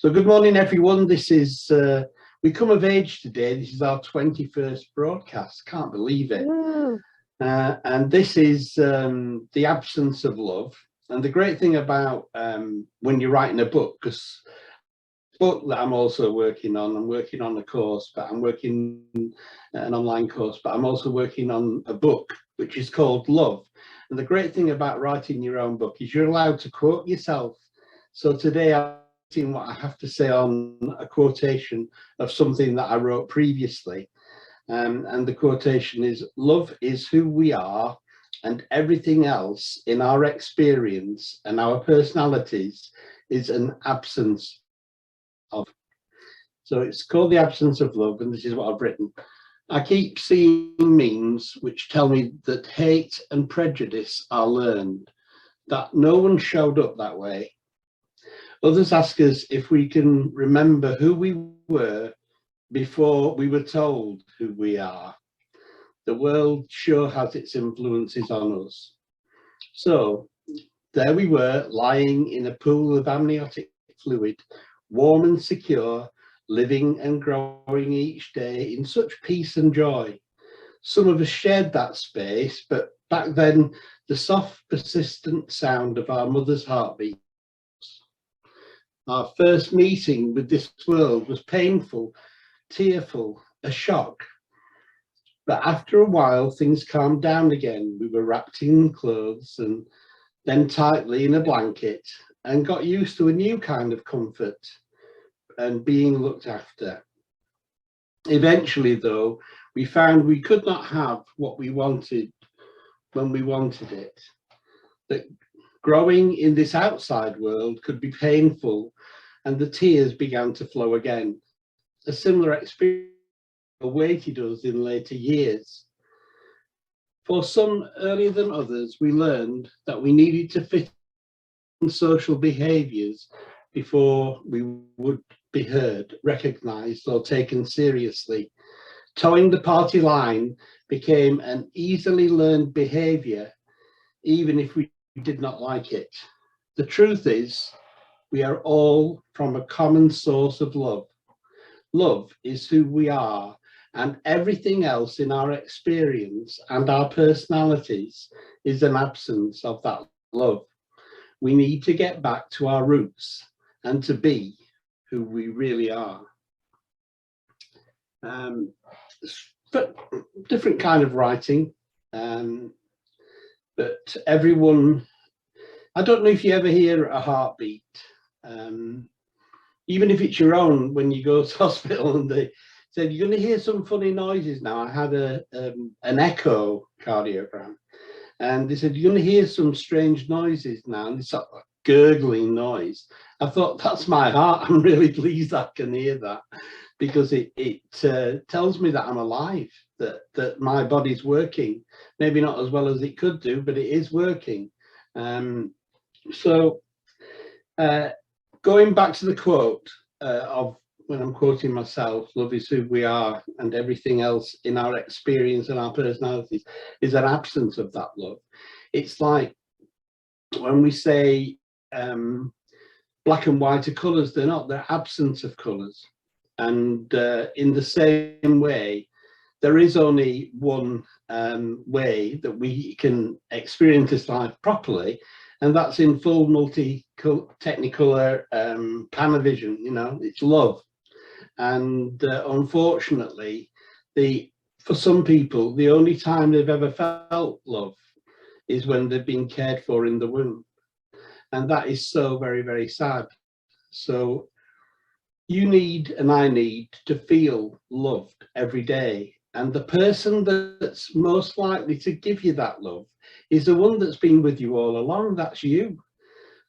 So good morning, everyone. This is, we come of age today. This is our 21st broadcast. Can't believe it. And this is the absence of love. And the great thing about when you're writing a book, because book that I'm also working on, I'm working on a course, but I'm working an online course, but I'm also working on a book which is called Love. And the great thing about writing your own book is you're allowed to quote yourself. So today I'm seeing what I have to say on a quotation of something that I wrote previously. And the quotation is, "Love is who we are, and everything else in our experience and our personalities is an absence of." So it's called The Absence of Love, and this is what I've written. I keep seeing memes which tell me that hate and prejudice are learned, that no one showed up that way. Others ask us if we can remember who we were before we were told who we are. The world sure has its influences on us. So there we were, lying in a pool of amniotic fluid, warm and secure, living and growing each day in such peace and joy. Some of us shared that space, but back then the soft, persistent sound of our mother's heartbeat. Our first meeting with this world was painful, tearful, a shock. But after a while, things calmed down again. We were wrapped in clothes and then tightly in a blanket and got used to a new kind of comfort and being looked after. Eventually, though, we found we could not have what we wanted when we wanted it. That growing in this outside world could be painful, and the tears began to flow again. A similar experience awaited us in later years. For some earlier than others, we learned that we needed to fit in social behaviours before we would be heard, recognised or taken seriously. Towing the party line became an easily learned behaviour, even if we did not like it. The truth is, we are all from a common source of love. Love is who we are, and everything else in our experience and our personalities is an absence of that love. We need to get back to our roots and to be who we really are. But different kind of writing, but everyone, I don't know if you ever hear a heartbeat, even if it's your own, when you go to hospital and they said, "You're going to hear some funny noises now." I had an echocardiogram, and they said, "You're going to hear some strange noises now," and it's like a gurgling noise. I thought, that's my heart. I'm really pleased I can hear that, because it tells me that I'm alive, that my body's working, maybe not as well as it could do, but it is working. Going back to the quote of when I'm quoting myself, "Love is who we are, and everything else in our experience and our personalities is an absence of that love." It's like when we say black and white are colours, they're not, they're absence of colours. And in the same way, there is only one way that we can experience this life properly, and that's in full multi-technicolor panavision. You know, it's love. And unfortunately, for some people, the only time they've ever felt love is when they've been cared for in the womb, and that is so very, very sad. So you need, and I need, to feel loved every day. And the person that's most likely to give you that love is the one that's been with you all along. That's you.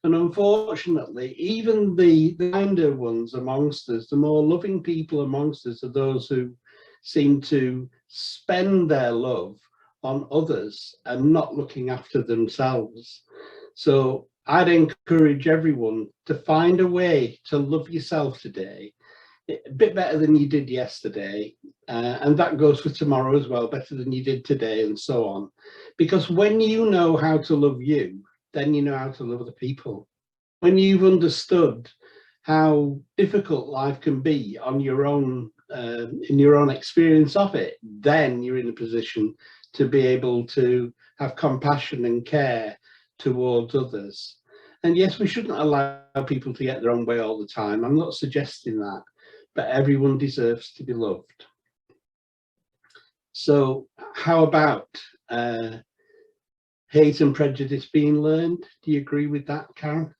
And unfortunately, even the kinder ones amongst us, the more loving people amongst us, are those who seem to spend their love on others and not looking after themselves. So I'd encourage everyone to find a way to love yourself today, a bit better than you did yesterday, and that goes for tomorrow as well, better than you did today, and so on. Because when you know how to love you, then you know how to love other people. When you've understood how difficult life can be on your own, in your own experience of it, then you're in a position to be able to have compassion and care towards others. And yes, we shouldn't allow people to get their own way all the time. I'm not suggesting that, but everyone deserves to be loved. So how about hate and prejudice being learned? Do you agree with that, Karen?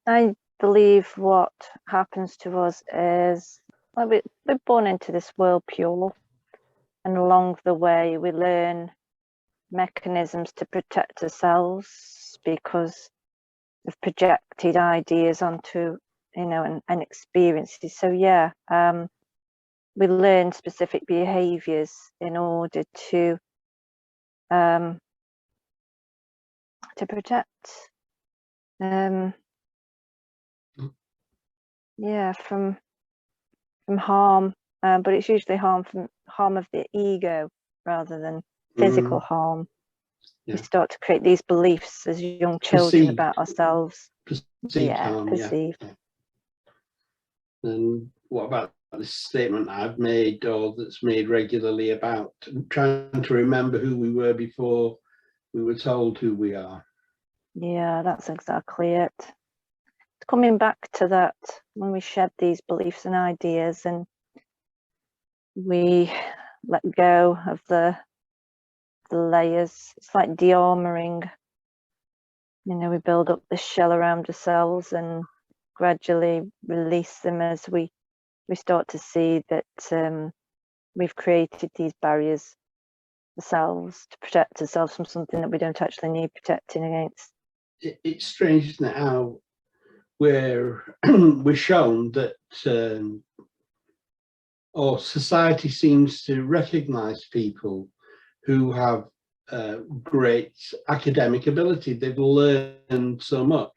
I believe what happens to us is, well, we're born into this world pure love, and along the way we learn mechanisms to protect ourselves because we've projected ideas onto, you know, and experiences. So yeah, we learn specific behaviors in order to protect yeah, from harm, but it's usually harm of the ego rather than physical harm. Yeah. We start to create these beliefs as young children about ourselves. Perceived harm, perceived. Yeah. And what about this statement I've made, or that's made regularly, about trying to remember who we were before we were told who we are? Yeah, that's exactly it. Coming back to that, when we shed these beliefs and ideas and we let go of the layers, it's like de-armoring. You know, we build up the shell around ourselves and gradually release them as we start to see that we've created these barriers ourselves to protect ourselves from something that we don't actually need protecting against. It's strange, isn't it, how we're shown that or society seems to recognize people who have great academic ability. They've learned so much,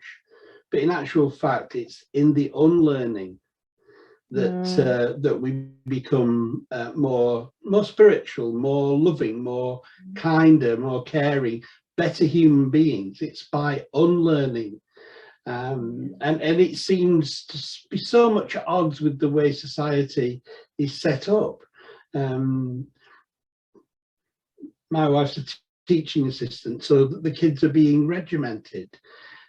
but in actual fact, it's in the unlearning that that we become more spiritual, more loving, more kinder, more caring, better human beings. It's by unlearning. And it seems to be so much at odds with the way society is set up. My wife's a teaching assistant, so that the kids are being regimented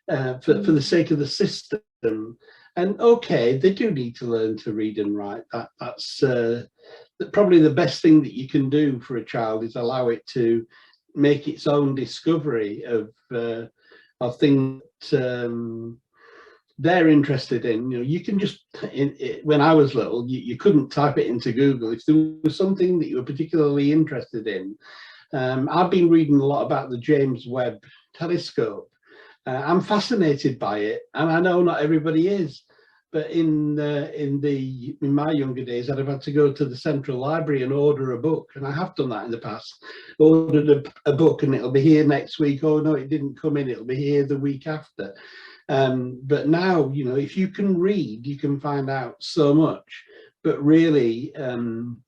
for the sake of the system. And okay, they do need to learn to read and write. That's probably the best thing that you can do for a child, is allow it to make its own discovery of things they're interested in. You know, you can just, when I was little, you couldn't type it into Google. If there was something that you were particularly interested in, I've been reading a lot about the James Webb Telescope. I'm fascinated by it, and I know not everybody is. But in my younger days, I'd have had to go to the Central Library and order a book, and I have done that in the past. Ordered a book, and it'll be here next week. Oh no, it didn't come in. It'll be here the week after. But now, you know, if you can read, you can find out so much. But really,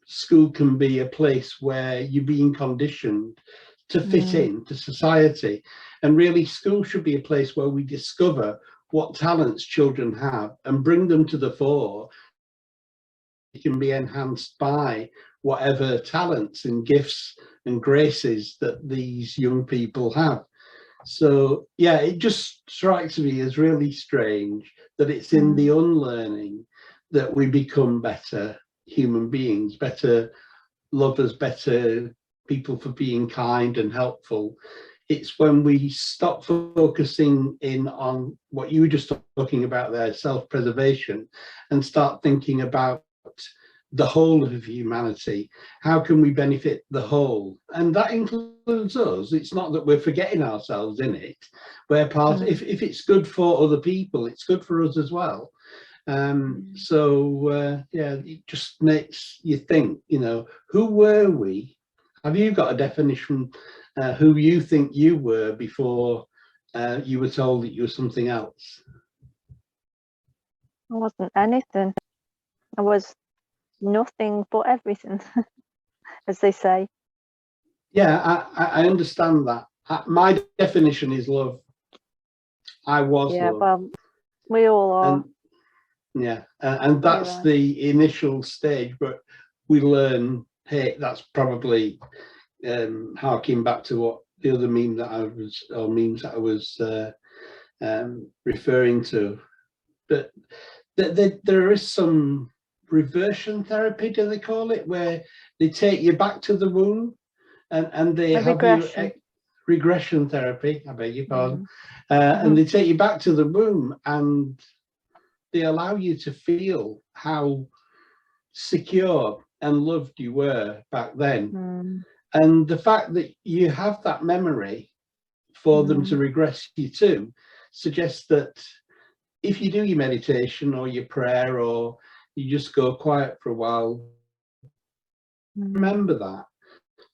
school can be a place where you're being conditioned to fit into society. And really, school should be a place where we discover what talents children have and bring them to the fore. It can be enhanced by whatever talents and gifts and graces that these young people have. So yeah, it just strikes me as really strange that it's in the unlearning that we become better human beings, better lovers, better people for being kind and helpful. It's when we stop focusing in on what you were just talking about there, self-preservation, and start thinking about the whole of humanity. How can we benefit the whole? And that includes us. It's not that we're forgetting ourselves in it. We're part, if it's good for other people, it's good for us as well. So yeah, it just makes you think, you know, who were we? Have you got a definition who you think you were before you were told that you were something else? I wasn't anything. I was nothing but everything, as they say. Yeah, I understand that. My definition is love. I was Yeah, love. well, we all are. And yeah, and that's the initial stage, but we learn, hey, that's probably harking back to what the other meme that I was, or memes that I was referring to. But there is some reversion therapy, do they call it, where they take you back to the womb and they have regression. you regression therapy, I beg your pardon, Mm-hmm. and they take you back to the womb and they allow you to feel how secure and loved you were back then. Mm. And the fact that you have that memory for them to regress you to suggests that if you do your meditation or your prayer, or you just go quiet for a while, remember that.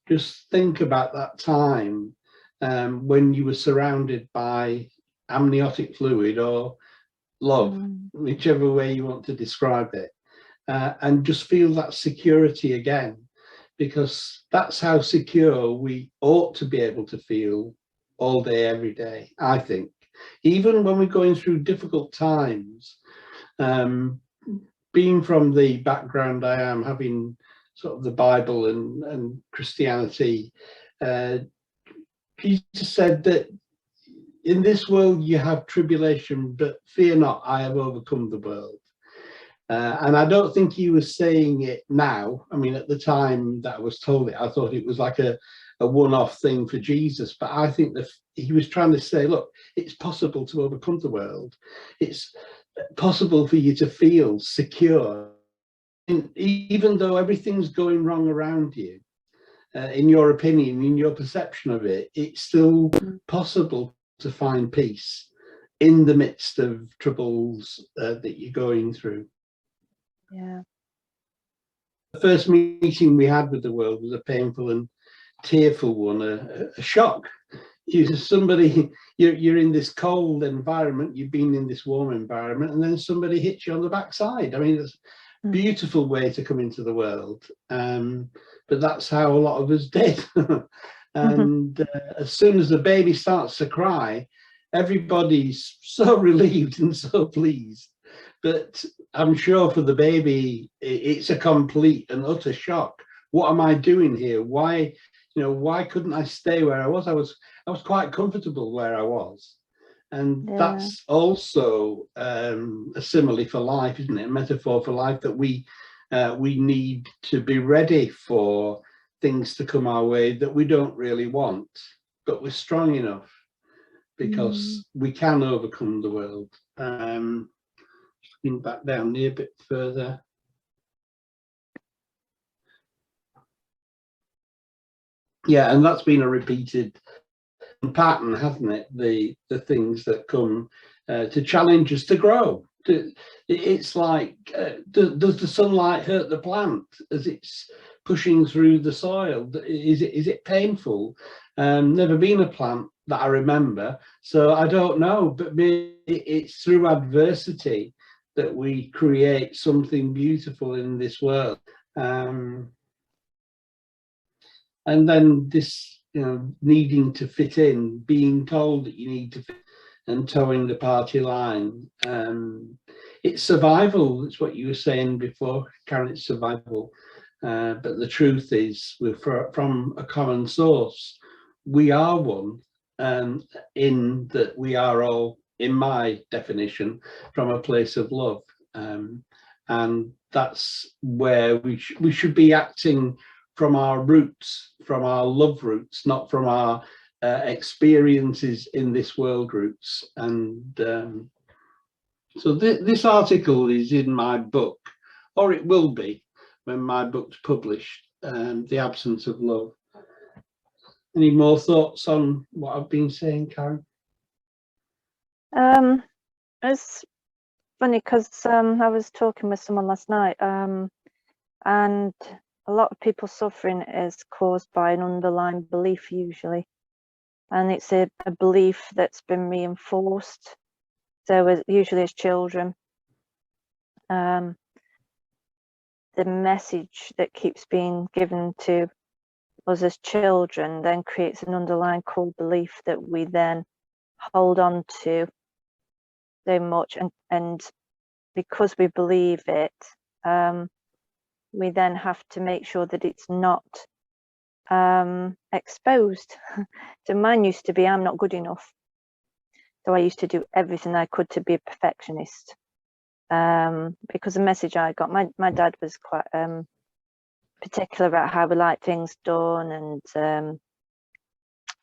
Just think about that time when you were surrounded by amniotic fluid or love, whichever way you want to describe it, and just feel that security again, because that's how secure we ought to be able to feel all day, every day, I think. Even when we're going through difficult times, being from the background I am, having sort of the Bible and Christianity, Jesus said that in this world you have tribulation, but fear not, I have overcome the world. And I don't think he was saying it now. I mean, at the time that I was told it, I thought it was like a one-off thing for Jesus. But I think that he was trying to say, look, it's possible to overcome the world. It's possible for you to feel secure. And even though everything's going wrong around you, in your opinion, in your perception of it, it's still possible to find peace in the midst of troubles that you're going through. Yeah. The first meeting we had with the world was a painful and tearful one, a shock. You're in this cold environment, you've been in this warm environment, and then somebody hits you on the backside. I mean, it's a beautiful way to come into the world, but that's how a lot of us did. And as soon as the baby starts to cry, everybody's so relieved and so pleased. But I'm sure for the baby, it's a complete and utter shock. What am I doing here? Why couldn't I stay where I was? I was quite comfortable where I was. And that's also a simile for life, isn't it? A metaphor for life, that we need to be ready for things to come our way that we don't really want, but we're strong enough because we can overcome the world. Looking back down there a bit further. Yeah, and that's been a repeated pattern, hasn't it? The things that come to challenge us to grow. It's like, does the sunlight hurt the plant as it's pushing through the soil? Is it painful? Never been a plant that I remember, so I don't know. But maybe it's through adversity that we create something beautiful in this world. And then this, needing to fit in, being told that you need to fit, and towing the party line. It's survival. It's what you were saying before, Karen. It's survival. But the truth is, we're from a common source. We are one, in that we are all, in my definition, from a place of love. And that's where we should be acting from our roots, from our love roots, not from our experiences in this world roots. And so this article is in my book, or it will be when my book's published, The Absence of Love. Any more thoughts on what I've been saying, Karen? It's funny because I was talking with someone last night, and a lot of people's suffering is caused by an underlying belief usually, and it's a belief that's been reinforced. So usually as children, the message that keeps being given to us as children then creates an underlying core belief that we then hold on to so much, and because we believe it, we then have to make sure that it's not exposed. So mine used to be, I'm not good enough. So I used to do everything I could to be a perfectionist. Because the message I got, my dad was quite particular about how we like things done, and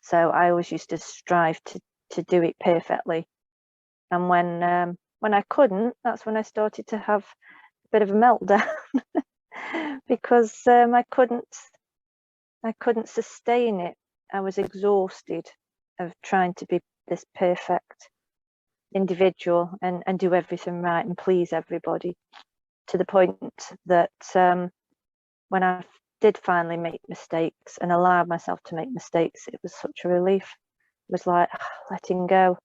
so I always used to strive to do it perfectly. And when I couldn't, that's when I started to have a bit of a meltdown because I couldn't sustain it. I was exhausted of trying to be this perfect individual and do everything right and please everybody, to the point that when I did finally make mistakes and allowed myself to make mistakes, it was such a relief. It was like letting go.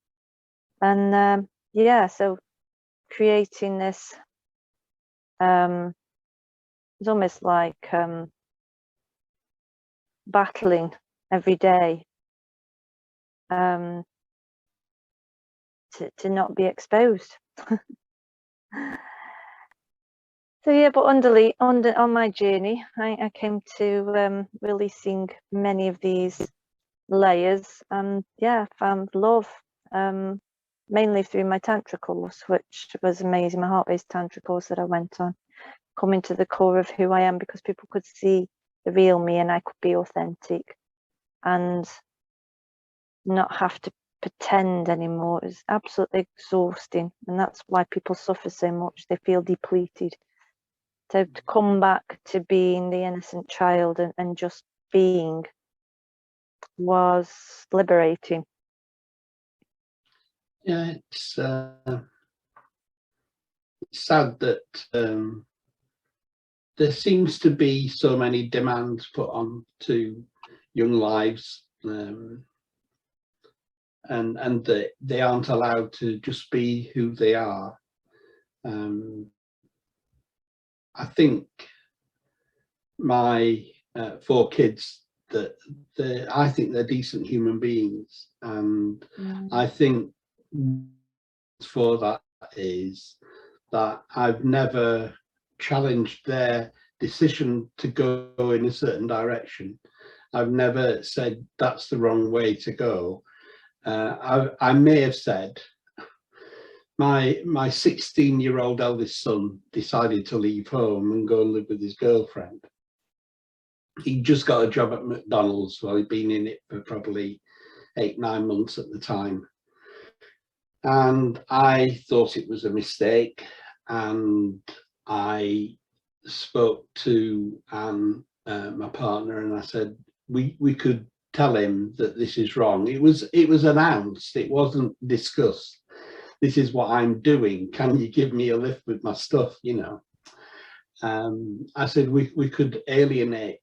And yeah, so creating this, it's almost like battling every day to not be exposed. So yeah, but on my journey, I came to releasing many of these layers, and yeah, found love, mainly through my tantra course, which was amazing. My heart-based tantra course that I went on, coming to the core of who I am, because people could see the real me and I could be authentic and not have to pretend anymore. It's absolutely exhausting, and that's why people suffer so much. They feel depleted. So to come back to being the innocent child and just being was liberating. Yeah, it's sad that there seems to be so many demands put on to young lives, and that they aren't allowed to just be who they are. I think my 4 kids, I think they're decent human beings, and I think for that is that I've never challenged their decision to go in a certain direction. I've never said that's the wrong way to go. I may have said, my 16-year-old eldest son decided to leave home and go and live with his girlfriend. He just got a job at McDonald's. Well, he'd been in it for probably 8-9 months at the time. And I thought it was a mistake. And I spoke to Anne, my partner, and I said, we could tell him that this is wrong. It was announced, it wasn't discussed. This is what I'm doing. Can you give me a lift with my stuff, you know? I said we could alienate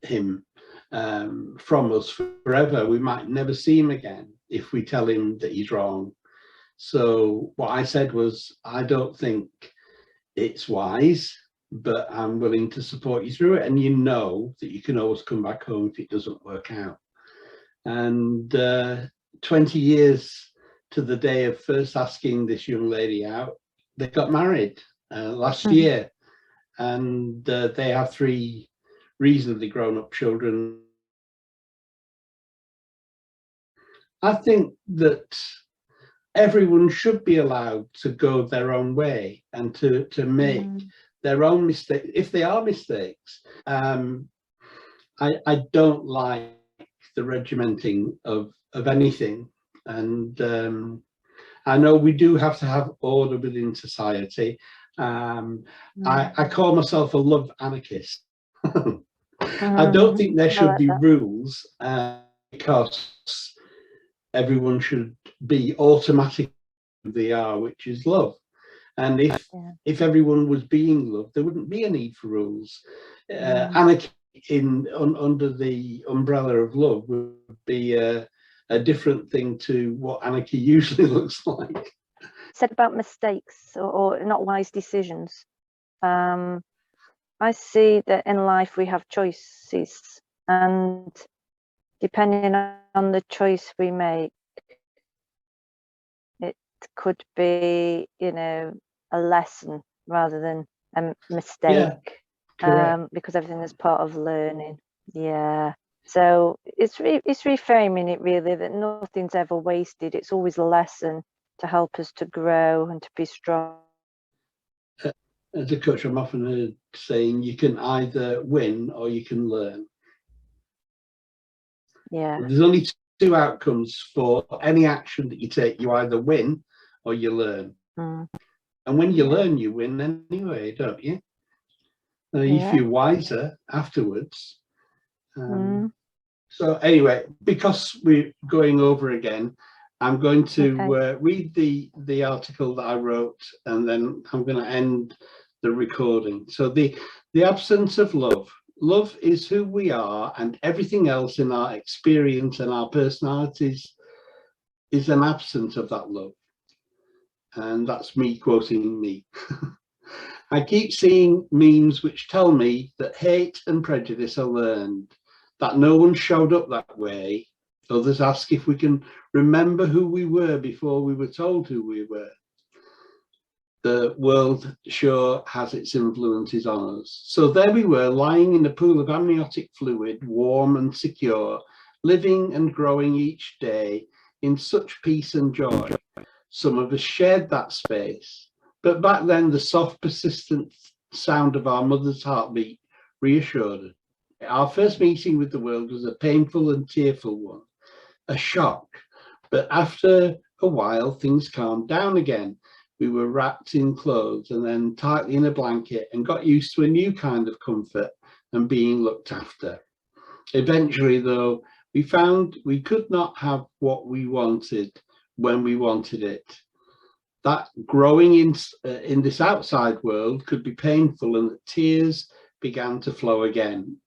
him from us forever. We might never see him again if we tell him that he's wrong. So what I said was, I don't think it's wise, but I'm willing to support you through it. And you know that you can always come back home if it doesn't work out. And 20 years to the day of first asking this young lady out, they got married last year, and they have 3 reasonably grown-up children. I think that everyone should be allowed to go their own way and to make their own mistakes, if they are mistakes. I don't like the regimenting of anything, and I know we do have to have order within society. I call myself a love anarchist. I don't think there should be rules, because everyone should be automatic who they are, which is love. And if everyone was being love, there wouldn't be a need for rules. Anarchy under the umbrella of love would be a different thing to what anarchy usually looks like. Said about mistakes or not wise decisions. I see that in life we have choices, and depending on the choice we make, it could be, you know, a lesson rather than a mistake. Because everything is part of learning. Yeah. So it's reframing it really, that nothing's ever wasted. It's always a lesson to help us to grow and to be strong. As a coach, I'm often heard saying you can either win or you can learn. Yeah. There's only two outcomes for any action that you take. You either win or you learn. And when you learn, you win anyway, don't you? You feel wiser afterwards. So anyway, because we're going over again, I'm going to read the article that I wrote, and then I'm going to end the recording. So the absence of love. Love is who we are, and everything else in our experience and our personalities is an absence of that love. And that's me quoting me. I keep seeing memes which tell me that hate and prejudice are learned, that no one showed up that way. Others ask if we can remember who we were before we were told who we were. The world sure has its influences on us. So there we were, lying in a pool of amniotic fluid, warm and secure, living and growing each day in such peace and joy. Some of us shared that space, but back then the soft, persistent sound of our mother's heartbeat reassured us. Our first meeting with the world was a painful and tearful one, a shock, but after a while things calmed down again. We were wrapped in clothes and then tightly in a blanket and got used to a new kind of comfort and being looked after. Eventually, though, we found we could not have what we wanted when we wanted it. That growing in this outside world could be painful, and that tears began to flow again.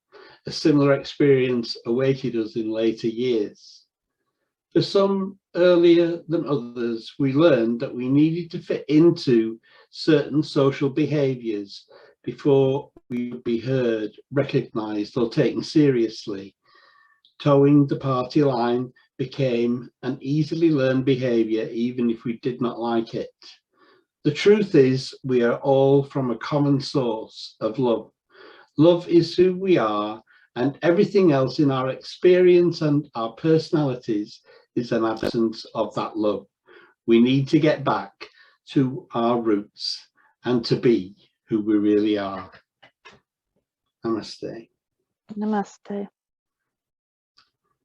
A similar experience awaited us in later years. For some, earlier than others, we learned that we needed to fit into certain social behaviours before we would be heard, recognised or taken seriously. Towing the party line became an easily learned behaviour, even if we did not like it. The truth is, we are all from a common source of love. Love is who we are, and everything else in our experience and our personalities is an absence of that love. We need to get back to our roots and to be who we really are. Namaste. Namaste.